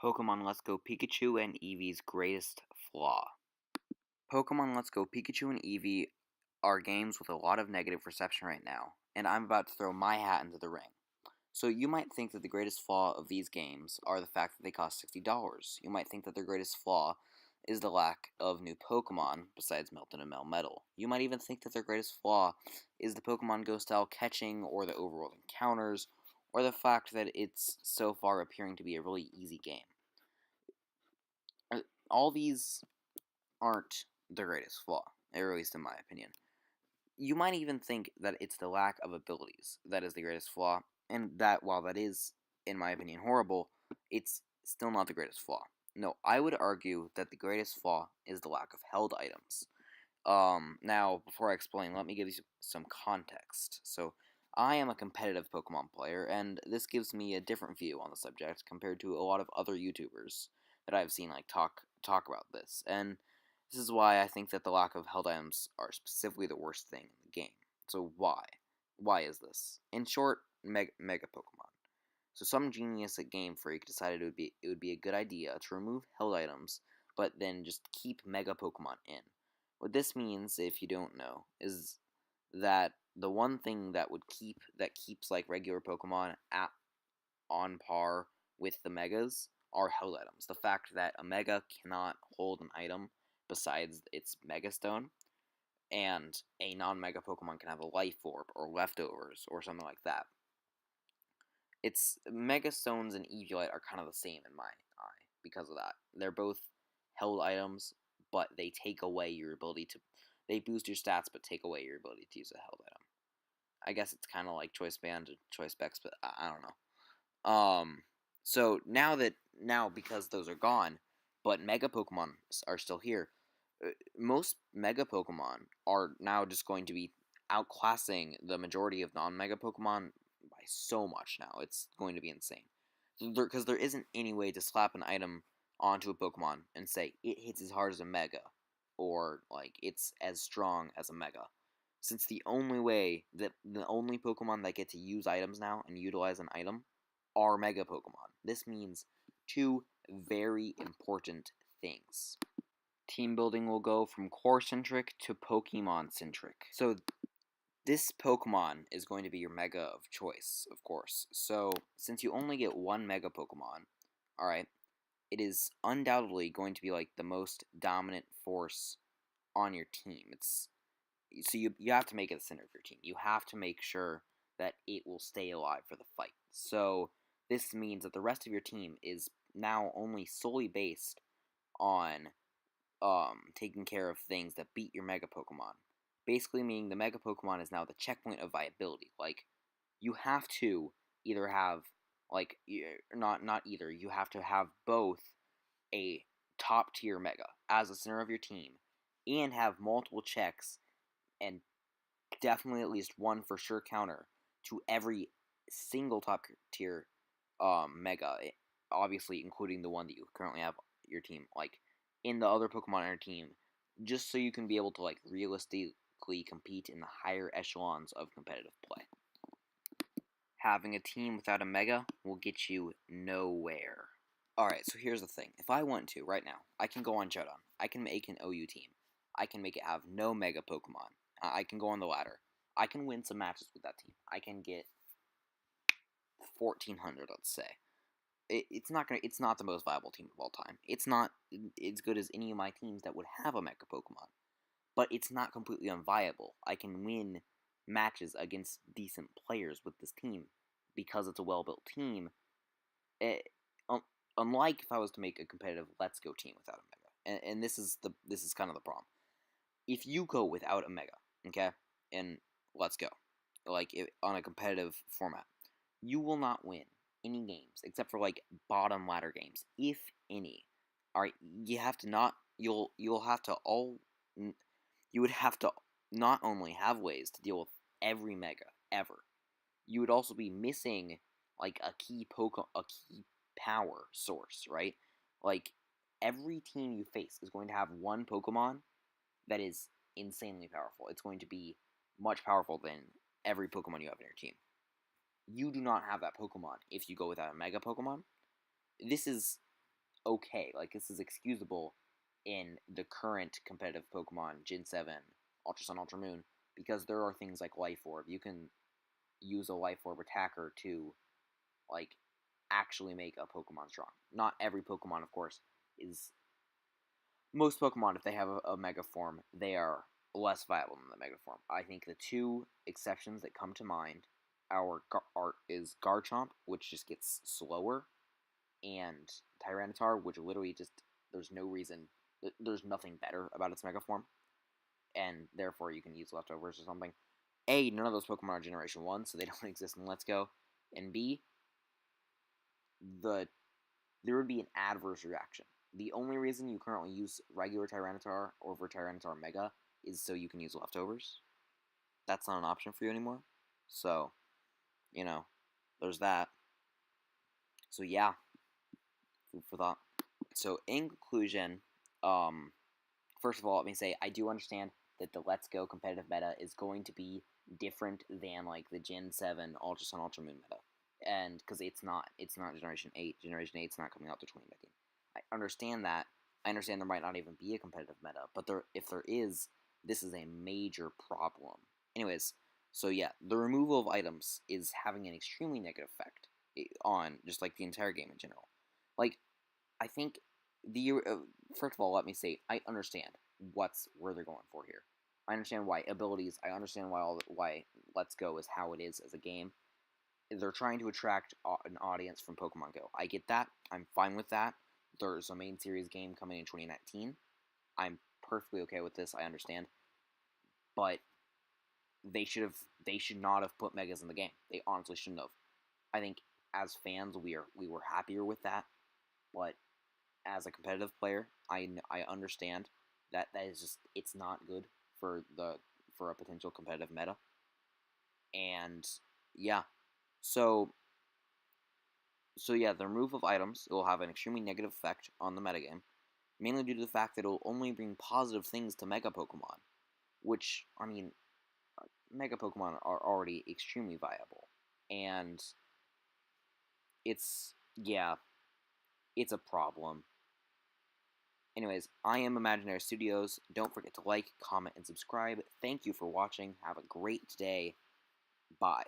Pokemon Let's Go Pikachu and Eevee's greatest flaw. Pokemon Let's Go Pikachu and Eevee are games with a lot of negative reception right now, and I'm about to throw my hat into the ring. So you might think that the greatest flaw of these games are the fact that they cost $60. You might think that their greatest flaw is the lack of new Pokemon besides Melton and Melmetal. You might even think that their greatest flaw is the Pokemon Go style catching or the overworld encounters or the fact that it's so far appearing to be a really easy game. All these aren't the greatest flaw, or at least in my opinion. You might even think that it's the lack of abilities that is the greatest flaw, and that while that is, in my opinion, horrible, it's still not the greatest flaw. No, I would argue that the greatest flaw is the lack of held items. Now, before I explain, let me give you some context. So, I am a competitive Pokemon player, and this gives me a different view on the subject compared to a lot of other YouTubers that I've seen talk about this. And this is why I think that the lack of held items are specifically the worst thing in the game. So why? Why is this? In short, Mega Pokemon. So some genius at Game Freak decided it would be a good idea to remove held items, but then just keep Mega Pokemon in. What this means, if you don't know, is that the one thing that keeps like regular Pokemon on par with the Megas are held items. The fact that a Mega cannot hold an item besides its Mega Stone, and a non-Mega Pokemon can have a Life Orb or Leftovers or something like that. It's Mega Stones and Eviolite are kind of the same in my eye because of that. They're both held items, but they take away your ability to. They boost your stats, but take away your ability to use a held item. I guess it's kind of like Choice Band and Choice Specs, but I don't know. So now because those are gone, but Mega Pokemon are still here, most Mega Pokemon are now just going to be outclassing the majority of non-Mega Pokemon by so much now. It's going to be insane. Because there isn't any way to slap an item onto a Pokemon and say it hits as hard as a Mega, or like it's as strong as a Mega. Since the only Pokemon that get to use items now and utilize an item are Mega Pokemon. This means two very important things. Team building will go from core-centric to Pokemon-centric. So this Pokemon is going to be your Mega of choice, of course. So since you only get one Mega Pokemon, alright, it is undoubtedly going to be like the most dominant force on your team. So you have to make it the center of your team. You have to make sure that it will stay alive for the fight. So this means that the rest of your team is now only solely based on taking care of things that beat your Mega Pokemon. Basically meaning the Mega Pokemon is now the checkpoint of viability. Like, you have to either have, like, not either, you have to have both a top tier Mega as the center of your team and have multiple checks and definitely at least one for sure counter to every single top tier Mega, obviously including the one that you currently have your team, like, in the other Pokemon on your team, just so you can be able to, like, realistically compete in the higher echelons of competitive play. Having a team without a Mega will get you nowhere. Alright, so here's the thing. If I want to, right now, I can go on Showdown. I can make an OU team. I can make it have no Mega Pokemon. I can go on the ladder. I can win some matches with that team. I can get 1,400, let's say. It's not the most viable team of all time. It's not as good as any of my teams that would have a Mega Pokemon. But it's not completely unviable. I can win matches against decent players with this team because it's a well-built team. Unlike if I was to make a competitive Let's Go team without a Mega. And this is kind of the problem. If you go without a Mega, okay, and Let's Go, on a competitive format, you will not win any games except for like bottom ladder games, if any. Alright, you would have to not only have ways to deal with every Mega ever, you would also be missing like a key power source, right? Like, every team you face is going to have one Pokemon that is insanely powerful. It's going to be much powerful than every Pokemon you have in your team. You do not have that Pokemon if you go without a Mega Pokemon. This is okay. Like, this is excusable in the current competitive Pokemon, Gen 7, Ultra Sun, Ultra Moon, because there are things like Life Orb. You can use a Life Orb attacker to, like, actually make a Pokemon strong. Not every Pokemon, of course, is... Most Pokemon, if they have a Mega Form, they are less viable than the Mega Form. I think the two exceptions that come to mind is Garchomp, which just gets slower, and Tyranitar, which literally just, there's no reason, there's nothing better about its Mega Form, and therefore you can use leftovers or something. A, none of those Pokemon are Generation 1, so they don't exist in Let's Go, and B, there would be an adverse reaction. The only reason you currently use regular Tyranitar over Tyranitar Mega is so you can use leftovers. That's not an option for you anymore. So, there's that. So yeah, food for thought. So in conclusion, first of all, let me say I do understand that the Let's Go competitive meta is going to be different than like the Gen 7 Ultra Sun Ultra Moon meta. And because it's not Generation 8. Generation 8's not coming out to 2019. I understand that. I understand there might not even be a competitive meta, but if there is, this is a major problem. Anyways, so yeah, the removal of items is having an extremely negative effect on just like the entire game in general. Like, I think first of all, let me say I understand where they're going for here. I understand why abilities. I understand why Let's Go is how it is as a game. They're trying to attract an audience from Pokemon Go. I get that. I'm fine with that. There's a main series game coming in 2019. I'm perfectly okay with this. I understand, but they should not have put Megas in the game. They honestly shouldn't have. I think as fans we were happier with that, but as a competitive player, I understand that is just, it's not good for a potential competitive meta. And yeah, so yeah, the removal of items will have an extremely negative effect on the metagame, mainly due to the fact that it will only bring positive things to Mega Pokemon, which, I mean, Mega Pokemon are already extremely viable, and yeah, it's a problem. Anyways, I am Imaginary Studios. Don't forget to like, comment, and subscribe. Thank you for watching. Have a great day. Bye.